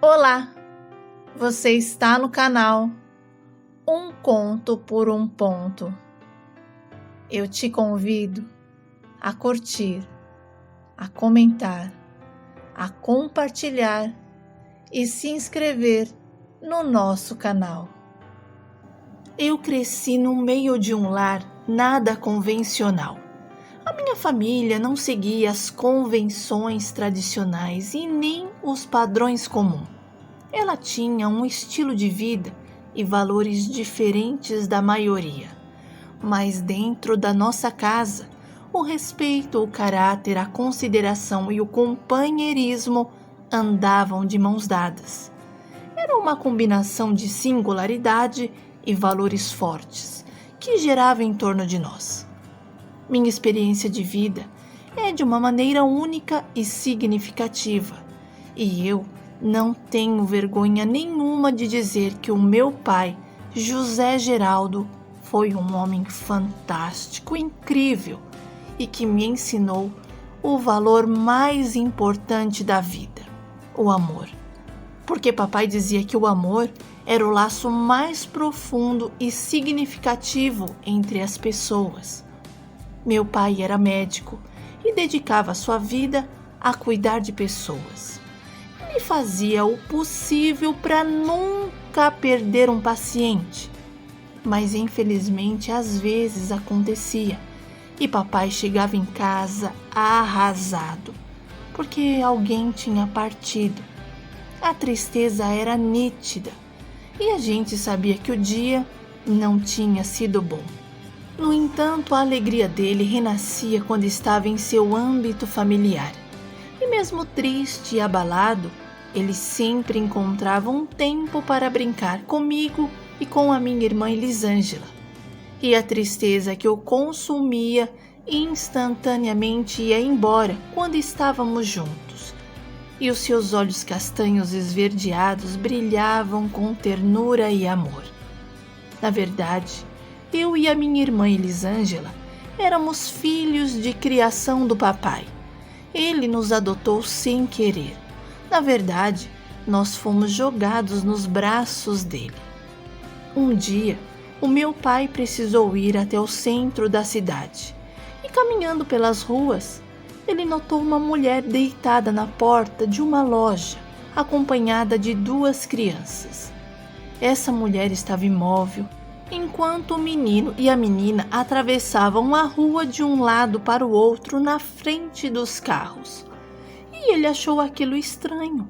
Olá, você está no canal Um Conto por um Ponto. Eu te convido a curtir, a comentar, a compartilhar e se inscrever no nosso canal. Eu cresci no meio de um lar nada convencional. A minha família não seguia as convenções tradicionais e nem os padrões comuns. Ela tinha um estilo de vida e valores diferentes da maioria. Mas dentro da nossa casa, o respeito, o caráter, a consideração e o companheirismo andavam de mãos dadas. Era uma combinação de singularidade e valores fortes que gerava em torno de nós. Minha experiência de vida é de uma maneira única e significativa, e eu não tenho vergonha nenhuma de dizer que o meu pai, José Geraldo, foi um homem fantástico, incrível e que me ensinou o valor mais importante da vida, o amor. Porque papai dizia que o amor era o laço mais profundo e significativo entre as pessoas. Meu pai era médico e dedicava sua vida a cuidar de pessoas. Ele fazia o possível para nunca perder um paciente, mas infelizmente às vezes acontecia e papai chegava em casa arrasado, porque alguém tinha partido. A tristeza era nítida e a gente sabia que o dia não tinha sido bom. No entanto, a alegria dele renascia quando estava em seu âmbito familiar. E mesmo triste e abalado, ele sempre encontrava um tempo para brincar comigo e com a minha irmã Elisângela. E a tristeza que o consumia instantaneamente ia embora quando estávamos juntos. E os seus olhos castanhos esverdeados brilhavam com ternura e amor. Na verdade, eu e a minha irmã Elisângela éramos filhos de criação do papai. Ele nos adotou sem querer. Na verdade, nós fomos jogados nos braços dele. Um dia, o meu pai precisou ir até o centro da cidade. E caminhando pelas ruas, ele notou uma mulher deitada na porta de uma loja, acompanhada de 2 crianças. Essa mulher estava imóvel, enquanto o menino e a menina atravessavam a rua de um lado para o outro na frente dos carros. E ele achou aquilo estranho.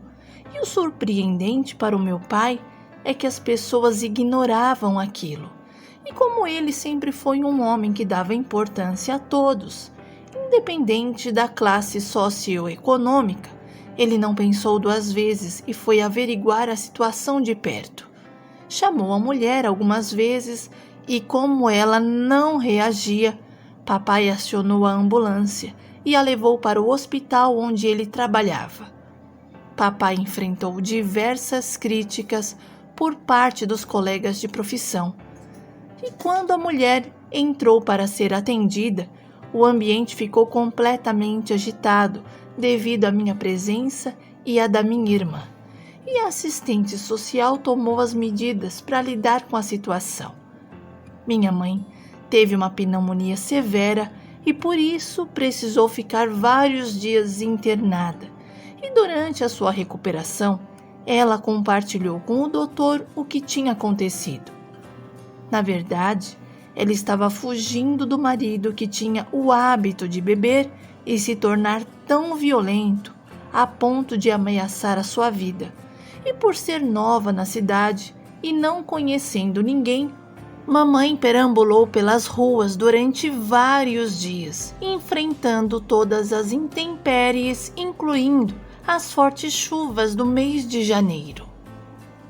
E o surpreendente para o meu pai é que as pessoas ignoravam aquilo. E como ele sempre foi um homem que dava importância a todos, independente da classe socioeconômica, ele não pensou 2 vezes e foi averiguar a situação de perto. Chamou a mulher algumas vezes e, como ela não reagia, papai acionou a ambulância e a levou para o hospital onde ele trabalhava. Papai enfrentou diversas críticas por parte dos colegas de profissão. E quando a mulher entrou para ser atendida, o ambiente ficou completamente agitado devido à minha presença e à da minha irmã. E a assistente social tomou as medidas para lidar com a situação. Minha mãe teve uma pneumonia severa e por isso precisou ficar vários dias internada. E durante a sua recuperação, ela compartilhou com o doutor o que tinha acontecido. Na verdade, ela estava fugindo do marido que tinha o hábito de beber e se tornar tão violento a ponto de ameaçar a sua vida. E por ser nova na cidade e não conhecendo ninguém, mamãe perambulou pelas ruas durante vários dias, enfrentando todas as intempéries, incluindo as fortes chuvas do mês de janeiro.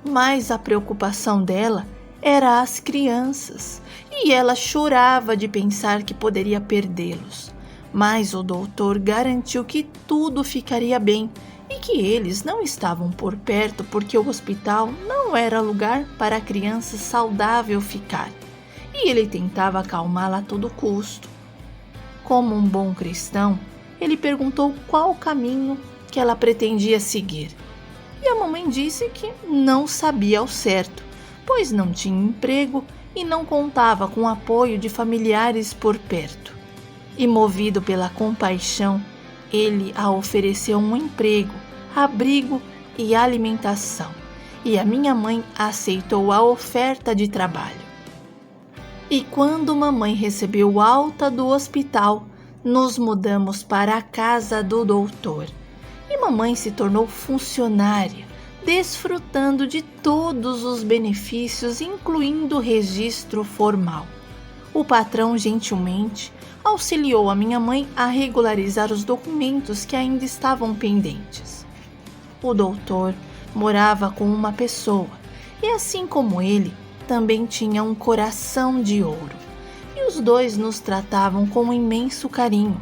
Mas a preocupação dela era as crianças, e ela chorava de pensar que poderia perdê-los. Mas o doutor garantiu que tudo ficaria bem e que eles não estavam por perto porque o hospital não era lugar para a criança saudável ficar, e ele tentava acalmá-la a todo custo. Como um bom cristão, ele perguntou qual caminho que ela pretendia seguir. e a mamãe disse que não sabia ao certo, pois não tinha emprego e não contava com o apoio de familiares por perto. E movido pela compaixão, ele a ofereceu um emprego, abrigo e alimentação, e a minha mãe aceitou a oferta de trabalho. E quando mamãe recebeu alta do hospital, nos mudamos para a casa do doutor. E mamãe se tornou funcionária, desfrutando de todos os benefícios, incluindo o registro formal. O patrão gentilmente auxiliou a minha mãe a regularizar os documentos que ainda estavam pendentes. O doutor morava com uma pessoa e, assim como ele, também tinha um coração de ouro. E os dois nos tratavam com imenso carinho.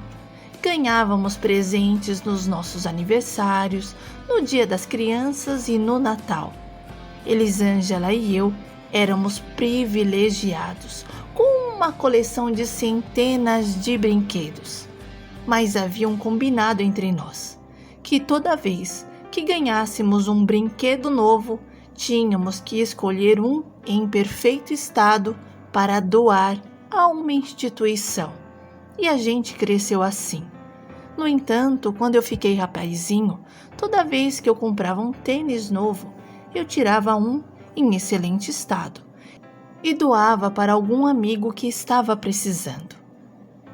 Ganhávamos presentes nos nossos aniversários, no Dia das Crianças e no Natal. Elisângela e eu éramos privilegiados, com uma coleção de centenas de brinquedos. Mas havia um combinado entre nós, que toda vez que ganhássemos um brinquedo novo, tínhamos que escolher um em perfeito estado para doar a uma instituição. E a gente cresceu assim. No entanto, quando eu fiquei rapazinho, toda vez que eu comprava um tênis novo, eu tirava um em excelente estado e doava para algum amigo que estava precisando.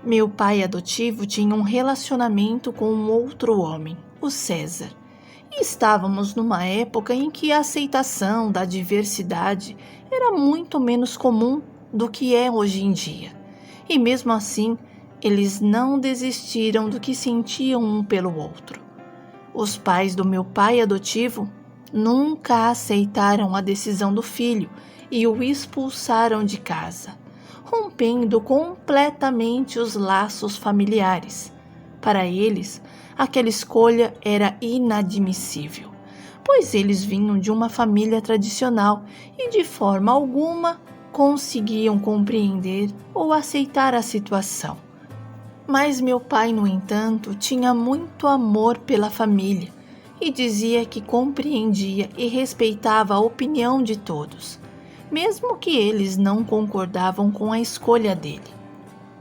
Meu pai adotivo tinha um relacionamento com um outro homem, o César, e estávamos numa época em que a aceitação da diversidade era muito menos comum do que é hoje em dia. E mesmo assim, eles não desistiram do que sentiam um pelo outro. Os pais do meu pai adotivo nunca aceitaram a decisão do filho e o expulsaram de casa, rompendo completamente os laços familiares. Para eles, aquela escolha era inadmissível, pois eles vinham de uma família tradicional e de forma alguma conseguiam compreender ou aceitar a situação. Mas meu pai, no entanto, tinha muito amor pela família e dizia que compreendia e respeitava a opinião de todos, mesmo que eles não concordavam com a escolha dele.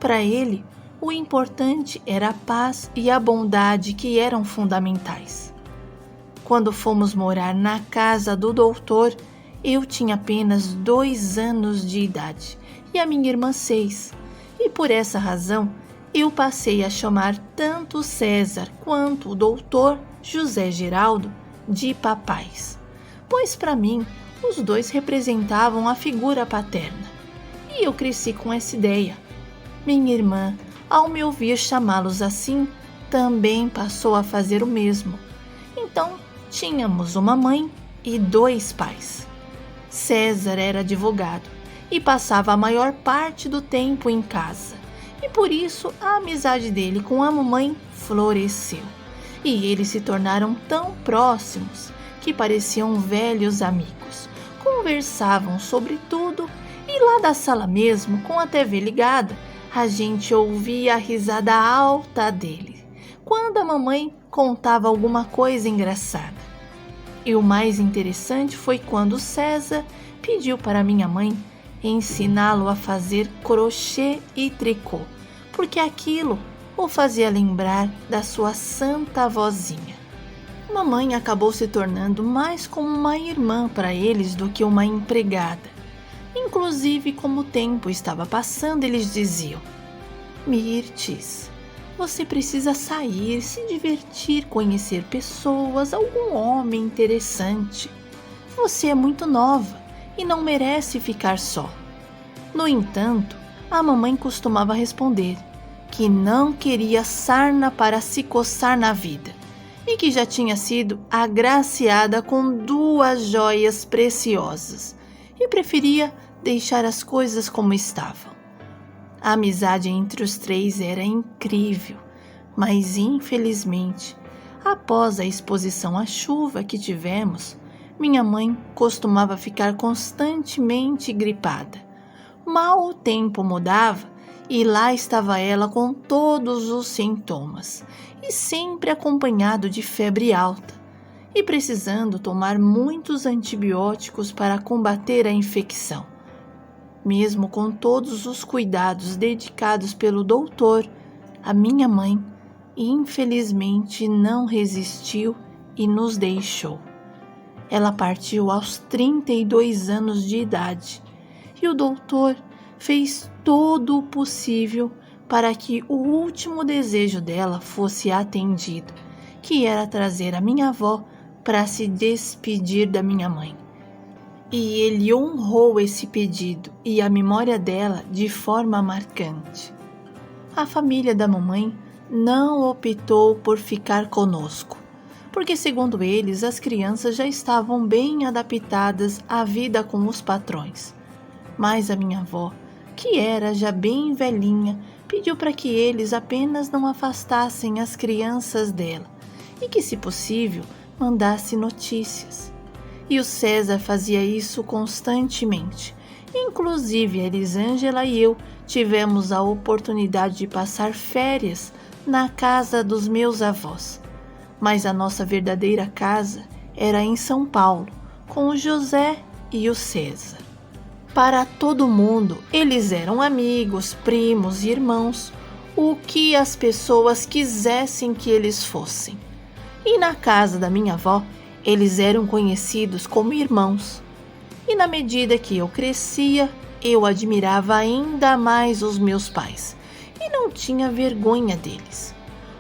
Para ele, o importante era a paz e a bondade que eram fundamentais. Quando fomos morar na casa do doutor, eu tinha apenas 2 anos de idade e a minha irmã 6, e por essa razão eu passei a chamar tanto o César quanto o doutor José Geraldo de papais, pois para mim os dois representavam a figura paterna, e eu cresci com essa ideia. Minha irmã, ao me ouvir chamá-los assim, também passou a fazer o mesmo. Então, tínhamos uma mãe e 2 pais. César era advogado e passava a maior parte do tempo em casa, e por isso a amizade dele com a mamãe floresceu, e eles se tornaram tão próximos que pareciam velhos amigos. Conversavam sobre tudo e lá da sala mesmo, com a TV ligada, a gente ouvia a risada alta dele quando a mamãe contava alguma coisa engraçada. E o mais interessante foi quando César pediu para minha mãe ensiná-lo a fazer crochê e tricô, porque aquilo o fazia lembrar da sua santa avózinha. Mamãe acabou se tornando mais como uma irmã para eles do que uma empregada. Inclusive, como o tempo estava passando, eles diziam: Mirtes, você precisa sair, se divertir, conhecer pessoas, algum homem interessante. Você é muito nova e não merece ficar só. No entanto, a mamãe costumava responder que não queria sarna para se coçar na vida e que já tinha sido agraciada com 2 joias preciosas e preferia deixar as coisas como estavam. A amizade entre os 3 era incrível, mas infelizmente, após a exposição à chuva que tivemos, minha mãe costumava ficar constantemente gripada. Mal o tempo mudava e lá estava ela com todos os sintomas e sempre acompanhado de febre alta. e precisando tomar muitos antibióticos para combater a infecção. Mesmo com todos os cuidados dedicados pelo doutor, a minha mãe, infelizmente, não resistiu e nos deixou. Ela partiu aos 32 anos de idade e o doutor fez todo o possível para que o último desejo dela fosse atendido, que era trazer a minha avó para se despedir da minha mãe. E ele honrou esse pedido e a memória dela de forma marcante. A família da mamãe não optou por ficar conosco, porque, segundo eles, as crianças já estavam bem adaptadas à vida com os patrões. Mas a minha avó, que era já bem velhinha, pediu para que eles apenas não afastassem as crianças dela e que, se possível, mandasse notícias. E o César fazia isso constantemente. Inclusive, a Elisângela e eu tivemos a oportunidade de passar férias na casa dos meus avós. Mas a nossa verdadeira casa era em São Paulo, com o José e o César. Para todo mundo, eles eram amigos, primos e irmãos, o que as pessoas quisessem que eles fossem. E na casa da minha avó, eles eram conhecidos como irmãos. E na medida que eu crescia, eu admirava ainda mais os meus pais e não tinha vergonha deles.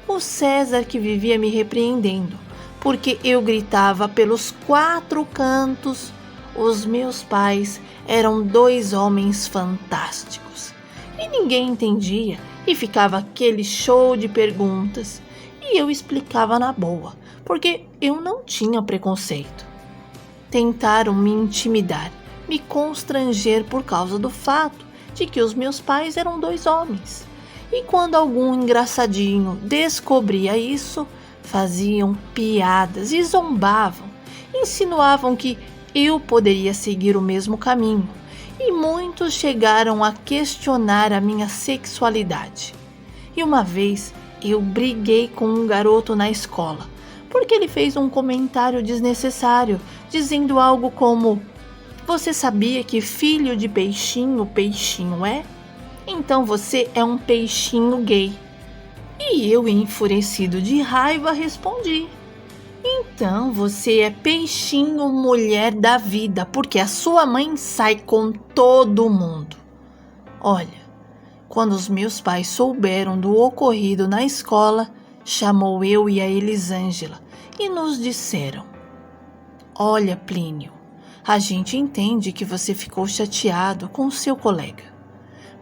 O César que vivia me repreendendo, porque eu gritava pelos 4 cantos. Os meus pais eram 2 homens fantásticos. E ninguém entendia e ficava aquele show de perguntas. E eu explicava na boa, porque eu não tinha preconceito. Tentaram me intimidar, me constranger por causa do fato de que os meus pais eram 2 homens. E quando algum engraçadinho descobria isso, faziam piadas e zombavam, insinuavam que eu poderia seguir o mesmo caminho, e muitos chegaram a questionar a minha sexualidade. E uma vez eu briguei com um garoto na escola, porque ele fez um comentário desnecessário, dizendo algo como: "Você sabia que filho de peixinho, peixinho é? Então você é um peixinho gay." E eu, enfurecido de raiva, respondi: "Então você é peixinho mulher da vida, porque a sua mãe sai com todo mundo." Olha, quando os meus pais souberam do ocorrido na escola, chamou eu e a Elisângela e nos disseram: "Olha, Plínio, a gente entende que você ficou chateado com o seu colega,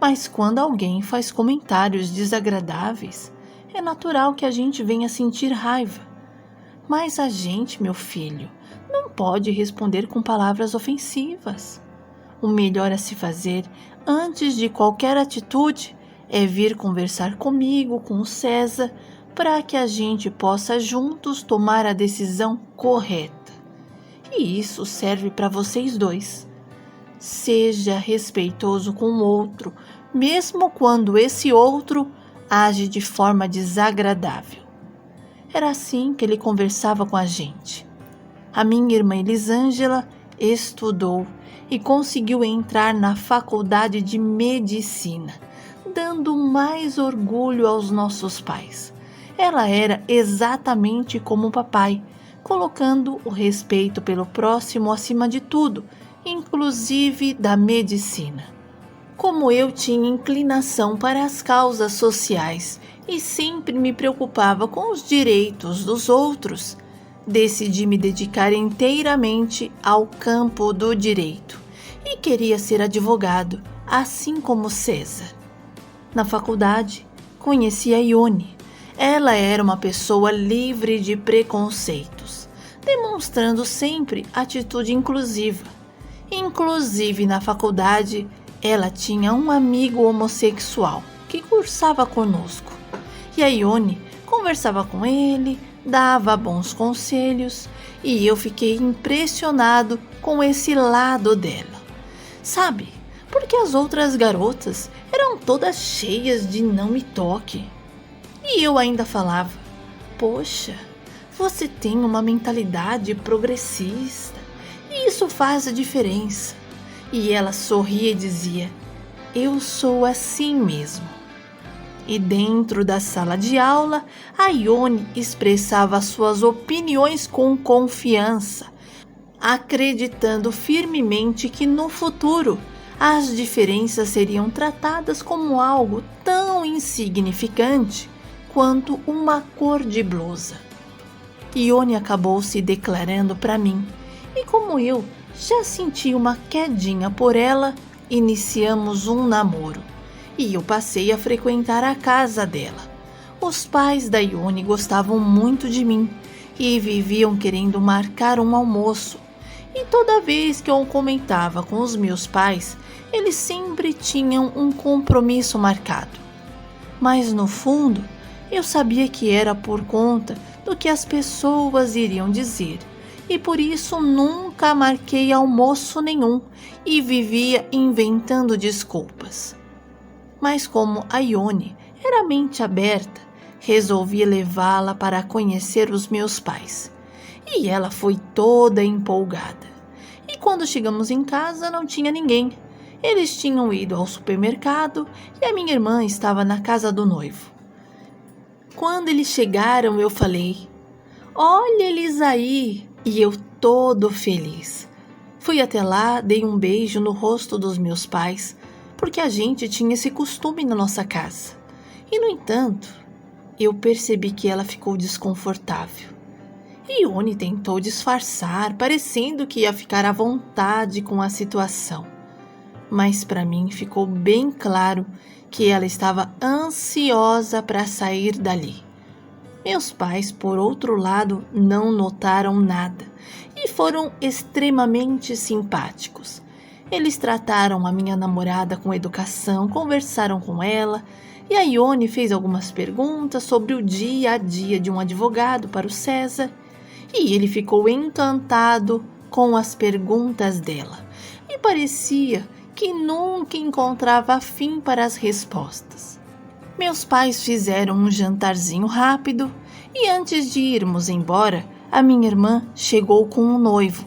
mas quando alguém faz comentários desagradáveis, é natural que a gente venha sentir raiva. Mas a gente, meu filho, não pode responder com palavras ofensivas. O melhor a se fazer, antes de qualquer atitude, é vir conversar comigo, com o César, para que a gente possa juntos tomar a decisão correta. E isso serve para vocês 2. Seja respeitoso com o outro, mesmo quando esse outro age de forma desagradável." Era assim que ele conversava com a gente. A minha irmã Elisângela estudou e conseguiu entrar na faculdade de medicina, dando mais orgulho aos nossos pais. Ela era exatamente como o papai, colocando o respeito pelo próximo acima de tudo, inclusive da medicina. Como eu tinha inclinação para as causas sociais e sempre me preocupava com os direitos dos outros, decidi me dedicar inteiramente ao campo do direito e queria ser advogado, assim como César. Na faculdade, conheci a Ione. Ela era uma pessoa livre de preconceitos, demonstrando sempre atitude inclusiva. Inclusive, na faculdade, ela tinha um amigo homossexual que cursava conosco. E a Ione conversava com ele, dava bons conselhos e eu fiquei impressionado com esse lado dela. Sabe, porque as outras garotas eram todas cheias de não me toque. E eu ainda falava: "Poxa, Você tem uma mentalidade progressista e isso faz a diferença. E ela sorria e dizia: eu sou assim mesmo. E dentro da sala de aula, a Ione expressava suas opiniões com confiança, acreditando firmemente que no futuro as diferenças seriam tratadas como algo tão insignificante quanto uma cor de blusa. Ione acabou se declarando para mim, e como eu já senti uma quedinha por ela, iniciamos um namoro. E eu passei a frequentar a casa dela. Os pais da Ione gostavam muito de mim e viviam querendo marcar um almoço. E toda vez que eu comentava com os meus pais, eles sempre tinham um compromisso marcado. Mas no fundo, eu sabia que era por conta do que as pessoas iriam dizer. E por isso nunca marquei almoço nenhum e vivia inventando desculpas. Mas como a Ione era mente aberta, resolvi levá-la para conhecer os meus pais. E ela foi toda empolgada. E quando chegamos em casa não tinha ninguém. Eles tinham ido ao supermercado e a minha irmã estava na casa do noivo. Quando eles chegaram eu falei: olha eles aí! E eu todo feliz. Fui até lá, dei um beijo no rosto dos meus pais, porque a gente tinha esse costume na nossa casa. E, no entanto, eu percebi que ela ficou desconfortável. Ione tentou disfarçar, parecendo que ia ficar à vontade com a situação. Mas para mim ficou bem claro que ela estava ansiosa para sair dali. Meus pais, por outro lado, não notaram nada e foram extremamente simpáticos. Eles trataram a minha namorada com educação, conversaram com ela e a Ione fez algumas perguntas sobre o dia a dia de um advogado para o César e ele ficou encantado com as perguntas dela e parecia que nunca encontrava fim para as respostas. Meus pais fizeram um jantarzinho rápido e antes de irmos embora, a minha irmã chegou com um noivo.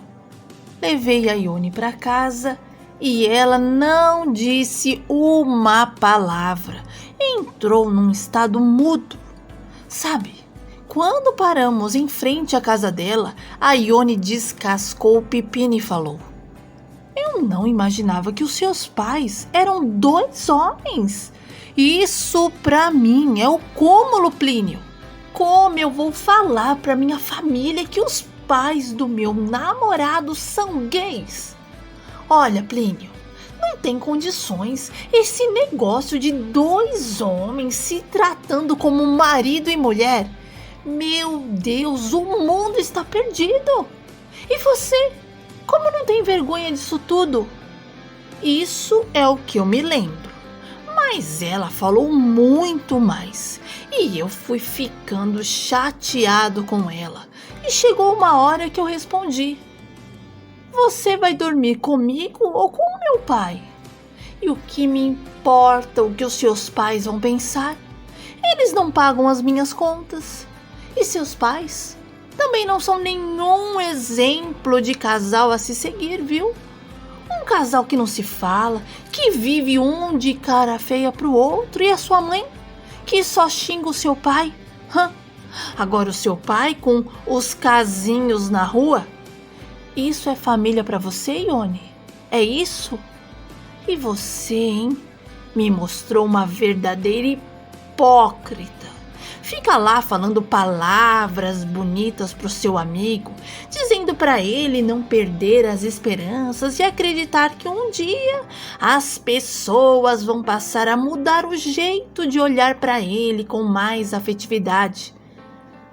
Levei a Ione para casa e ela não disse uma palavra. Entrou num estado mudo. Sabe, quando paramos em frente à casa dela, a Ione descascou o pepino e falou: eu não imaginava que os seus pais eram 2 homens. Isso pra mim é o cúmulo, Plínio. Como eu vou falar pra minha família que os pais do meu namorado são gays? Olha, Plínio, não tem condições esse negócio de 2 homens se tratando como marido e mulher. Meu Deus, o mundo está perdido. E você, como não tem vergonha disso tudo? Isso é o que eu me lembro. Mas ela falou muito mais e eu fui ficando chateado com ela. E chegou uma hora que eu respondi: você vai dormir comigo ou com o meu pai? E o que me importa o que os seus pais vão pensar? Eles não pagam as minhas contas. E seus pais também não são nenhum exemplo de casal a se seguir, viu? Um casal que não se fala, que vive um de cara feia pro outro, e a sua mãe, que só xinga o seu pai. Agora o seu pai com os casinhos na rua? Isso é família pra você, Ione? É isso? E você, hein? Me mostrou uma verdadeira hipócrita. Fica lá falando palavras bonitas pro seu amigo, dizendo para ele não perder as esperanças e acreditar que um dia as pessoas vão passar a mudar o jeito de olhar para ele com mais afetividade.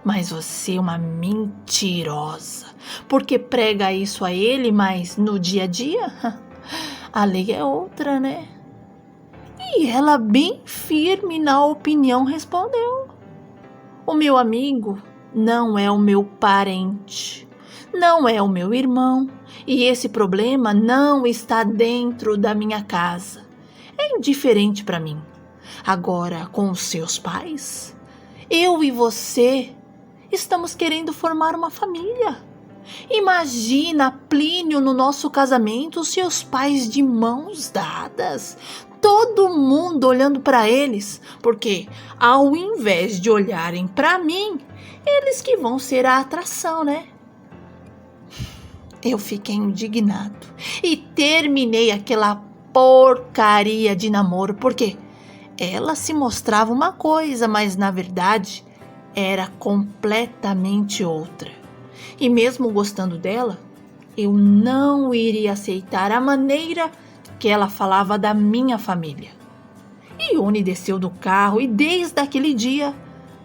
Mas você é uma mentirosa, porque prega isso a ele, mas no dia a dia, a lei é outra, né? E ela, bem firme na opinião, respondeu: o meu amigo não é o meu parente, não é o meu irmão, e esse problema não está dentro da minha casa. É indiferente para mim. Agora, com os seus pais, eu e você, Estamos querendo formar uma família. Imagina Plínio no nosso casamento, seus pais de mãos dadas, todo mundo olhando para eles, porque ao invés de olharem para mim, eles que vão ser a atração, né? Eu fiquei indignado e terminei aquela porcaria de namoro, porque ela se mostrava uma coisa, mas na verdade era completamente outra. E mesmo gostando dela, eu não iria aceitar a maneira que ela falava da minha família. Ione desceu do carro e desde aquele dia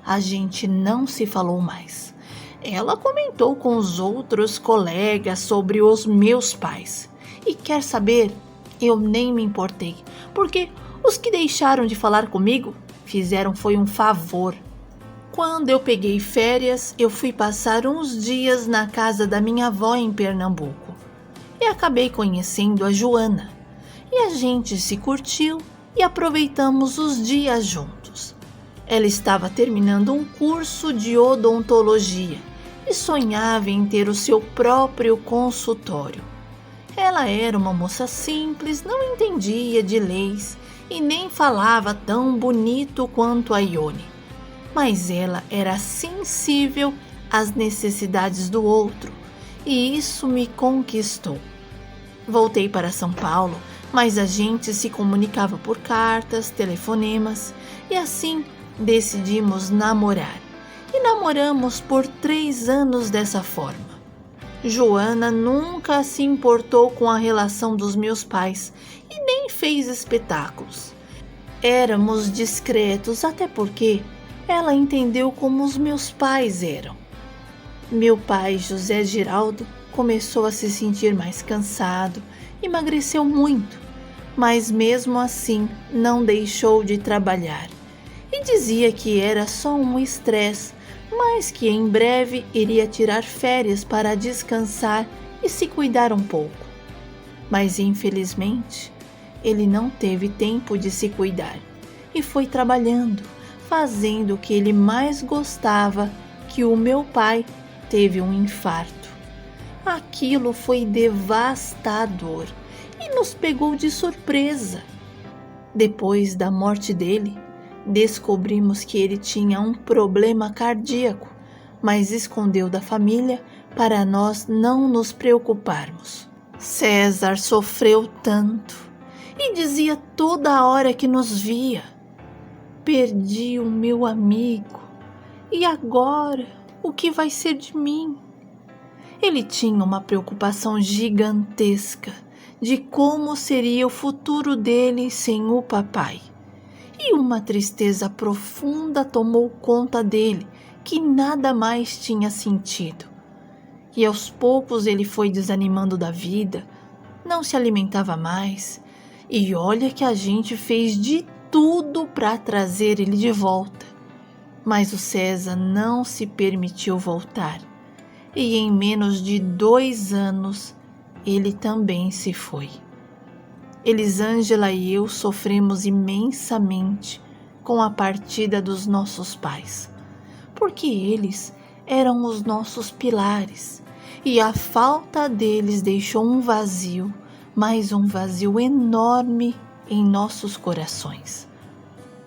a gente não se falou mais. Ela comentou com os outros colegas sobre os meus pais. E quer saber? Eu nem me importei, porque os que deixaram de falar comigo fizeram foi um favor. Quando eu peguei férias, eu fui passar uns dias na casa da minha avó em Pernambuco e acabei conhecendo a Joana. E a gente se curtiu e aproveitamos os dias juntos. Ela estava terminando um curso de odontologia e sonhava em ter o seu próprio consultório. Ela era uma moça simples, não entendia de leis e nem falava tão bonito quanto a Ione. Mas ela era sensível às necessidades do outro, e isso me conquistou. Voltei para São Paulo, mas a gente se comunicava por cartas, telefonemas, e assim decidimos namorar. E namoramos por 3 anos dessa forma. Joana nunca se importou com a relação dos meus pais e nem fez espetáculos. Éramos discretos, até porque ela entendeu como os meus pais eram. Meu pai, José Giraldo, começou a se sentir mais cansado, emagreceu muito, mas mesmo assim não deixou de trabalhar. E dizia que era só um estresse, mas que em breve iria tirar férias para descansar e se cuidar um pouco. Mas infelizmente, ele não teve tempo de se cuidar e foi trabalhando, fazendo o que ele mais gostava, que o meu pai teve um infarto. Aquilo foi devastador e nos pegou de surpresa. Depois da morte dele, descobrimos que ele tinha um problema cardíaco, mas escondeu da família para nós não nos preocuparmos. César sofreu tanto e dizia toda hora que nos via: perdi o meu amigo, e agora o que vai ser de mim? Ele tinha uma preocupação gigantesca de como seria o futuro dele sem o papai. E uma tristeza profunda tomou conta dele, que nada mais tinha sentido. E aos poucos ele foi desanimando da vida, não se alimentava mais, e olha que a gente fez de tudo para trazer ele de volta. Mas o César não se permitiu voltar, e em menos de 2 anos ele também se foi. Elisângela e eu sofremos imensamente com a partida dos nossos pais, porque eles eram os nossos pilares, e a falta deles deixou um vazio, mas um vazio enorme em nossos corações.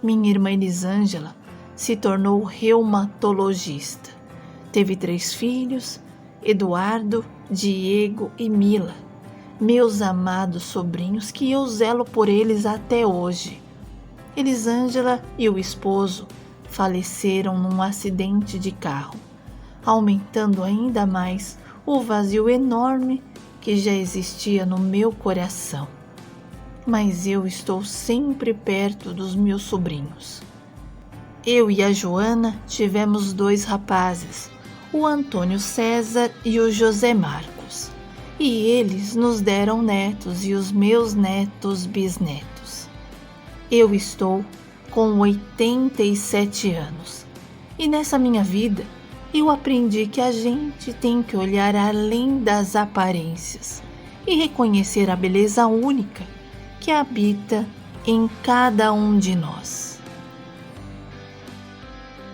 Minha irmã Elisângela se tornou reumatologista. Teve 3 filhos, Eduardo, Diego e Mila, meus amados sobrinhos, que eu zelo por eles até hoje. Elisângela e o esposo faleceram num acidente de carro, aumentando ainda mais o vazio enorme que já existia no meu coração. Mas eu estou sempre perto dos meus sobrinhos. Eu e a Joana tivemos 2 rapazes, o Antônio César e o José Marcos, e eles nos deram netos e os meus netos bisnetos. Eu estou com 87 anos e nessa minha vida eu aprendi que a gente tem que olhar além das aparências e reconhecer a beleza única que habita em cada um de nós.